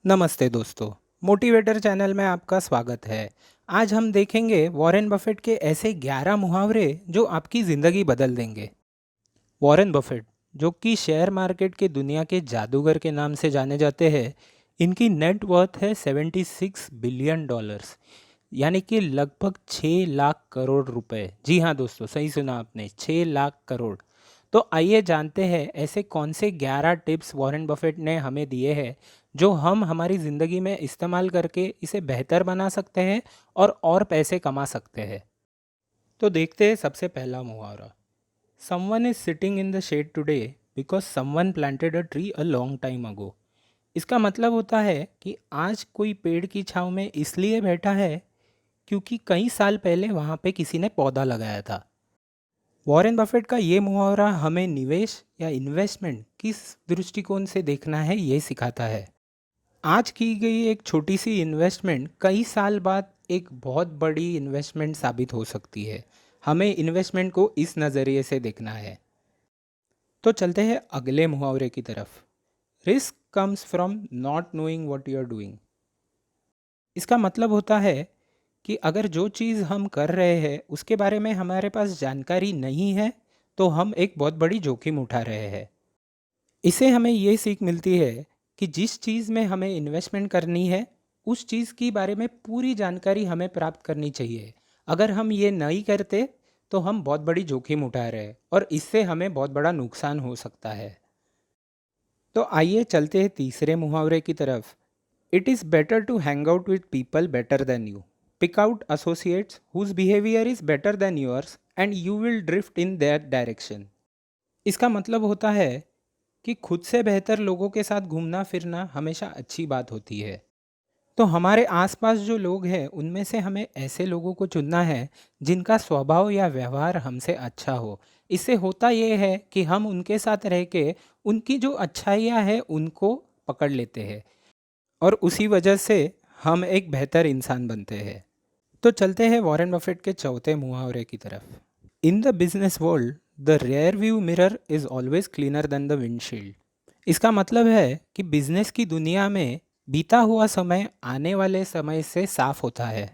नमस्ते दोस्तों, motivator channel में आपका स्वागत है। आज हम देखेंगे वॉरेन बफेट के ऐसे 11 मुहावरे जो आपकी ज़िंदगी बदल देंगे। वॉरेन बफेट, जो कि शेयर मार्केट के दुनिया के जादूगर के नाम से जाने जाते हैं, इनकी नेट वर्थ है 76 बिलियन डॉलर्स, यानी कि लगभग 6 लाख करोड़ रुपए। जी हाँ दोस्तों, सही सुना आपने, 6 लाख करोड़। तो आइए जानते हैं ऐसे कौन से 11 टिप्स वॉरेन बफेट ने हमें दिए हैं जो हम हमारी ज़िंदगी में इस्तेमाल करके इसे बेहतर बना सकते हैं और पैसे कमा सकते हैं। तो देखते हैं सबसे पहला मुहावरा। Someone is sitting in the shade today because someone planted a tree a long time ago. इसका मतलब होता है कि आज कोई पेड़ की छांव में इसलिए बैठा है क्योंकि कई साल पहले वहाँ पे किसी ने पौधा लगाया था। वॉरेन बफेट का ये मुहावरा हमें निवेश या इन्वेस्टमेंट किस दृष्टिकोण से देखना है ये सिखाता है। आज की गई एक छोटी सी इन्वेस्टमेंट कई साल बाद एक बहुत बड़ी इन्वेस्टमेंट साबित हो सकती है। हमें इन्वेस्टमेंट को इस नज़रिए से देखना है। तो चलते हैं अगले मुहावरे की तरफ। Risk comes from not knowing what you are doing. इसका मतलब होता है कि अगर जो चीज़ हम कर रहे हैं उसके बारे में हमारे पास जानकारी नहीं है तो हम एक बहुत बड़ी जोखिम उठा रहे हैं। इससे हमें ये सीख मिलती है कि जिस चीज़ में हमें इन्वेस्टमेंट करनी है उस चीज़ के बारे में पूरी जानकारी हमें प्राप्त करनी चाहिए। अगर हम ये नहीं करते तो हम बहुत बड़ी जोखिम उठा रहे हैं और इससे हमें बहुत बड़ा नुकसान हो सकता है। तो आइए चलते हैं तीसरे मुहावरे की तरफ। It is better to hang out with people better than you. Pick out associates whose behaviour is better than yours and you will drift in that direction. इसका मतलब होता है कि खुद से बेहतर लोगों के साथ घूमना फिरना हमेशा अच्छी बात होती है। तो हमारे आसपास जो लोग हैं उनमें से हमें ऐसे लोगों को चुनना है जिनका स्वभाव या व्यवहार हमसे अच्छा हो। इससे होता ये है कि हम उनके साथ रह के उनकी जो अच्छाइयाँ हैं उनको पकड़ लेते हैं और उसी वजह से हम एक बेहतर इंसान बनते हैं। तो चलते हैं वॉरेन बफेट के चौथे मुहावरे की तरफ। In the business world the rear view mirror is always cleaner then the windshield. इसका मतलब है कि बिजनेस की दुनिया में बीता हुआ समय आने वाले समय से साफ होता है।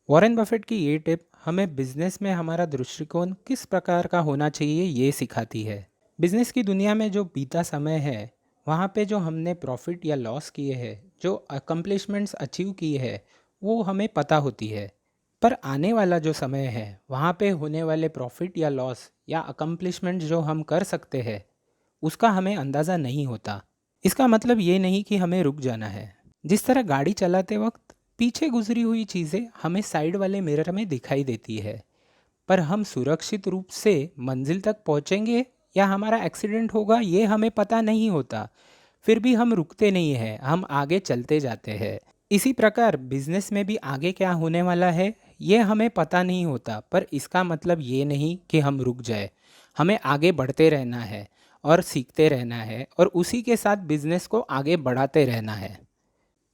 वॉरेन बफेट की ये टिप हमें बिजनेस में हमारा दृष्टिकोण किस प्रकार का होना चाहिए ये सिखाती है। बिजनेस की दुनिया में जो बीता समय है वहाँ पे जो हमने प्रॉफिट या लॉस किए हैं, जो अकम्पलिशमेंट्स अचीव किए हैं, वो हमें पता होती है। पर आने वाला जो समय है वहाँ पे होने वाले प्रॉफिट या लॉस या अकम्पलिशमेंट जो हम कर सकते हैं उसका हमें अंदाज़ा नहीं होता। इसका मतलब ये नहीं कि हमें रुक जाना है। जिस तरह गाड़ी चलाते वक्त पीछे गुजरी हुई चीज़ें हमें साइड वाले मिरर में दिखाई देती है, पर हम सुरक्षित रूप से मंजिल तक पहुंचेंगे या हमारा एक्सीडेंट होगा ये हमें पता नहीं होता। फिर भी हम रुकते नहीं हैं, हम आगे चलते जाते हैं। इसी प्रकार बिजनेस में भी आगे क्या होने वाला है ये हमें पता नहीं होता, पर इसका मतलब ये नहीं कि हम रुक जाए। हमें आगे बढ़ते रहना है और सीखते रहना है और उसी के साथ बिजनेस को आगे बढ़ाते रहना है।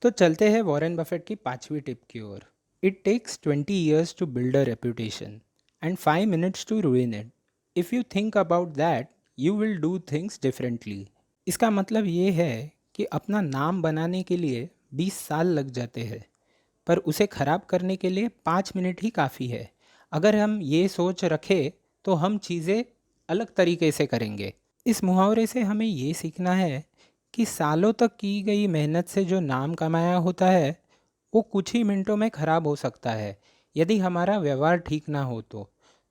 तो चलते हैं वॉरेन बफेट की पांचवी टिप की ओर। It takes 20 years to build a reputation and 5 minutes to ruin it. If you think about that you will do things differently. इसका मतलब ये है कि अपना नाम बनाने के लिए 20 साल लग जाते हैं, पर उसे खराब करने के लिए 5 मिनट ही काफ़ी है। अगर हम ये सोच रखें तो हम चीज़ें अलग तरीके से करेंगे। इस मुहावरे से हमें ये सीखना है कि सालों तक की गई मेहनत से जो नाम कमाया होता है वो कुछ ही मिनटों में खराब हो सकता है यदि हमारा व्यवहार ठीक ना हो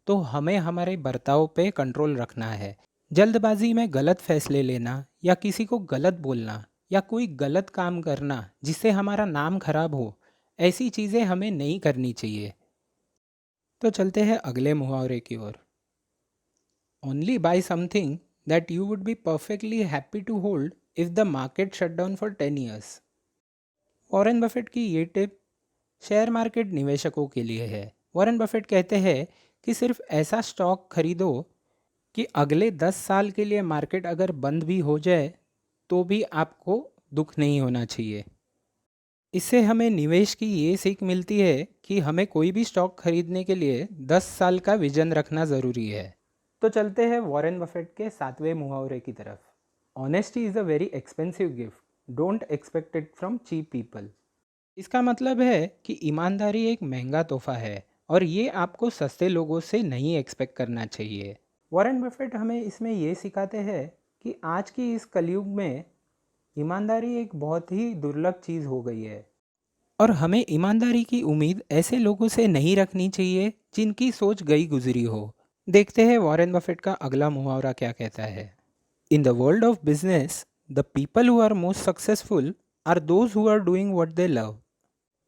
तो हमें हमारे बर्ताव पे कंट्रोल रखना है। जल्दबाजी में गलत फैसले लेना या किसी को गलत बोलना या कोई गलत काम करना जिससे हमारा नाम खराब हो, ऐसी चीज़ें हमें नहीं करनी चाहिए। तो चलते हैं अगले मुहावरे की ओर। Only buy something that you would be perfectly happy to hold if the market shut down for 10 years। Warren Buffett की ये टिप शेयर मार्केट निवेशकों के लिए है। वॉरेन बफेट कहते हैं कि सिर्फ ऐसा स्टॉक खरीदो कि अगले 10 साल के लिए मार्केट अगर बंद भी हो जाए तो भी आपको दुख नहीं होना चाहिए। इससे हमें निवेश की ये सीख मिलती है कि हमें कोई भी स्टॉक खरीदने के लिए 10 साल का विजन रखना ज़रूरी है। तो चलते हैं वॉरेन बफेट के सातवें मुहावरे की तरफ। Honesty is a very expensive gift don't expect it from cheap people. इसका मतलब है कि ईमानदारी एक महंगा तोहफा है और ये आपको सस्ते लोगों से नहीं एक्सपेक्ट करना चाहिए। वॉरेन बफेट हमें इसमें ये सिखाते हैं कि आज की इस कलयुग में ईमानदारी एक बहुत ही दुर्लभ चीज़ हो गई है और हमें ईमानदारी की उम्मीद ऐसे लोगों से नहीं रखनी चाहिए जिनकी सोच गई गुजरी हो। देखते हैं वॉरेन बफेट का अगला मुहावरा क्या कहता है। In the world of business the people who are most successful are those who are doing what they love.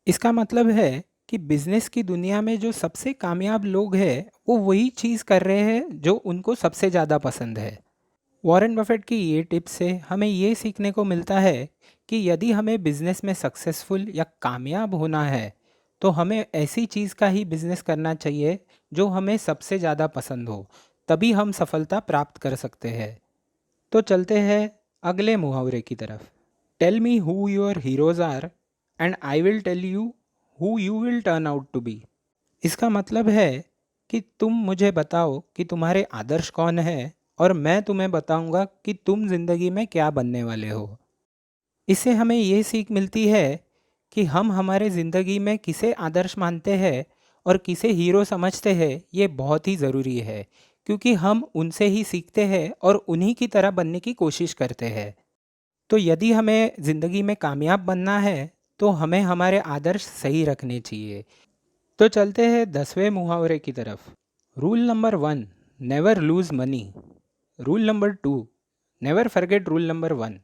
इसका मतलब है कि बिजनेस की दुनिया में जो सबसे कामयाब लोग हैं वो वही चीज़ कर रहे हैं जो उनको सबसे ज़्यादा पसंद है। वॉरेन बफेट की ये टिप्स से हमें ये सीखने को मिलता है कि यदि हमें बिजनेस में सक्सेसफुल या कामयाब होना है तो हमें ऐसी चीज़ का ही बिजनेस करना चाहिए जो हमें सबसे ज़्यादा पसंद हो, तभी हम सफलता प्राप्त कर सकते हैं। तो चलते हैं अगले मुहावरे की तरफ। Tell me who your heroes are and I will tell you who you will turn out to be. इसका मतलब है कि तुम मुझे बताओ कि तुम्हारे आदर्श कौन है और मैं तुम्हें बताऊंगा कि तुम जिंदगी में क्या बनने वाले हो। इससे हमें ये सीख मिलती है कि हम हमारे ज़िंदगी में किसे आदर्श मानते हैं और किसे हीरो समझते हैं, ये बहुत ही ज़रूरी है, क्योंकि हम उनसे ही सीखते हैं और उन्हीं की तरह बनने की कोशिश करते हैं। तो यदि हमें ज़िंदगी में कामयाब बनना है तो हमें हमारे आदर्श सही रखने चाहिए। तो चलते हैं 10वें मुहावरे की तरफ। Rule number 1, never lose money. Rule number 2, never forget rule number 1।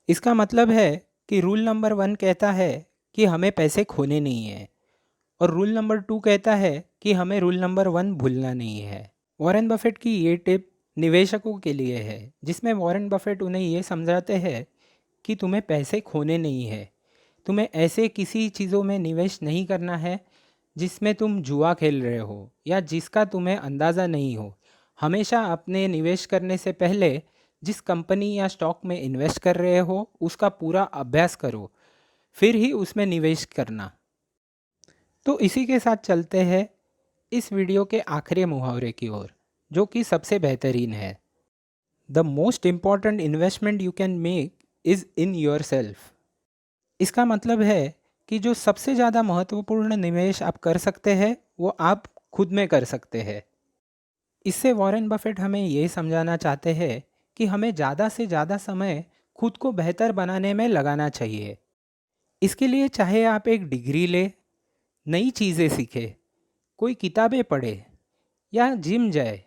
इसका मतलब है कि रूल नंबर 1 कहता है कि हमें पैसे खोने नहीं है और रूल नंबर 2 कहता है कि हमें रूल नंबर 1 भूलना नहीं है। वॉरेन बफेट की ये टिप निवेशकों के लिए है, जिसमें वॉरेन बफेट उन्हें ये समझाते हैं कि तुम्हें पैसे खोने नहीं है। तुम्हें ऐसे किसी चीज़ों में निवेश नहीं करना है जिसमें तुम जुआ खेल रहे हो या जिसका तुम्हें अंदाज़ा नहीं हो। हमेशा अपने निवेश करने से पहले जिस कंपनी या स्टॉक में इन्वेस्ट कर रहे हो उसका पूरा अभ्यास करो, फिर ही उसमें निवेश करना। तो इसी के साथ चलते हैं इस वीडियो के आखिरी मुहावरे की ओर, जो कि सबसे बेहतरीन है। The most important investment you can make is in your self. इसका मतलब है कि जो सबसे ज़्यादा महत्वपूर्ण निवेश आप कर सकते हैं वो आप खुद में कर सकते हैं। इससे वॉरेन बफेट हमें ये समझाना चाहते हैं कि हमें ज़्यादा से ज़्यादा समय खुद को बेहतर बनाने में लगाना चाहिए। इसके लिए चाहे आप एक डिग्री ले, नई चीज़ें सीखें, कोई किताबें पढ़े या जिम जाए,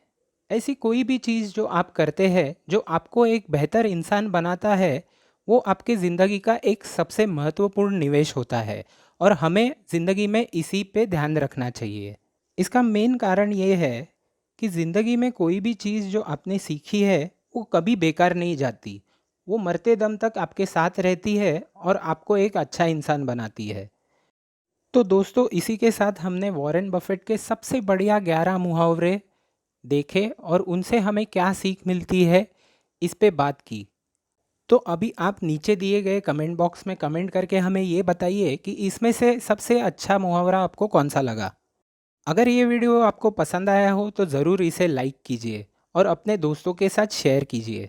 ऐसी कोई भी चीज़ जो आप करते हैं जो आपको एक बेहतर इंसान बनाता है, वो आपके ज़िंदगी का एक सबसे महत्वपूर्ण निवेश होता है और हमें ज़िंदगी में इसी पे ध्यान रखना चाहिए। इसका मेन कारण ये है कि ज़िंदगी में कोई भी चीज़ जो आपने सीखी है वो कभी बेकार नहीं जाती। वो मरते दम तक आपके साथ रहती है और आपको एक अच्छा इंसान बनाती है। तो दोस्तों, इसी के साथ हमने वॉरेन बफेट के सबसे बढ़िया 11 मुहावरे देखे और उनसे हमें क्या सीख मिलती है इस पे बात की। तो अभी आप नीचे दिए गए कमेंट बॉक्स में कमेंट करके हमें ये बताइए कि इसमें से सबसे अच्छा मुहावरा आपको कौन सा लगा। अगर ये वीडियो आपको पसंद आया हो तो ज़रूर इसे लाइक कीजिए और अपने दोस्तों के साथ शेयर कीजिए।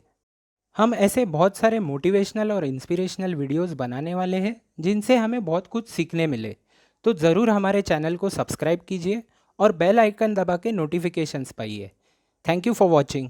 हम ऐसे बहुत सारे मोटिवेशनल और इंस्पिरेशनल वीडियोस बनाने वाले हैं जिनसे हमें बहुत कुछ सीखने मिले। तो ज़रूर हमारे चैनल को सब्सक्राइब कीजिए और बेल आइकन दबा के नोटिफिकेशंस पाइए। Thank you for watching.